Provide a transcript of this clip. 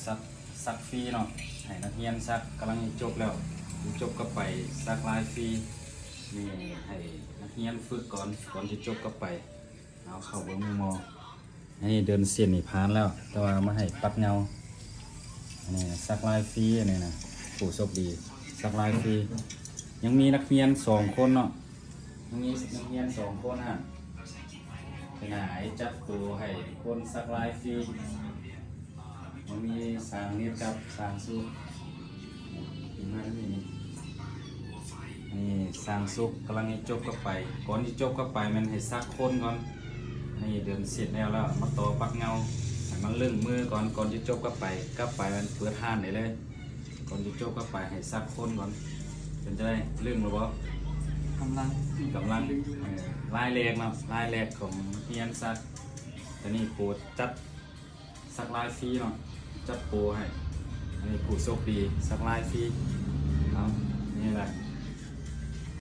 ซักฟรีเนาะให้นักเรียนซักกำลังจบแล้วจบก็ไปซักลายฟรีนี่ให้นักเรียนฝึกก่อนที่จบก็ไปเอาเข้าเบิ่งมือมอให้เดินเส้นนี่ผ่านแล้วแต่ว่ามาให้ปัดเงานี่ซักลายฟรีนี่นะผู้โชคดีซักลายฟรียังมีนักเรียน2 คนเนาะยังมีนักเรียน2 คนฮะขยายจับตัวให้คนซักลายฟรีมันมีสร้างนิดกับสร้างสุขถึงมาที่นี่สร้างสุขกำลังจะจบก็ไปก่อนที่จบก็ไปมันให้ซักคนก่อนนี่เดินเสร็จแล้วมาต่อปักเงาให้มันเลื่องมือก่อนที่จบก็ไปมันเปิดห้านได้เลยก่อนที่จบก็ไปให้ซักคนก่อนจนจะได้เรื่องหรือเปล่ากำลังลายแรกนะลายแรกของเฮียนซักแต่นี่ปูจัดซักลายฟรีเนาะจัดปูให้อันนี้ผู้โชคดีซักลายฟรี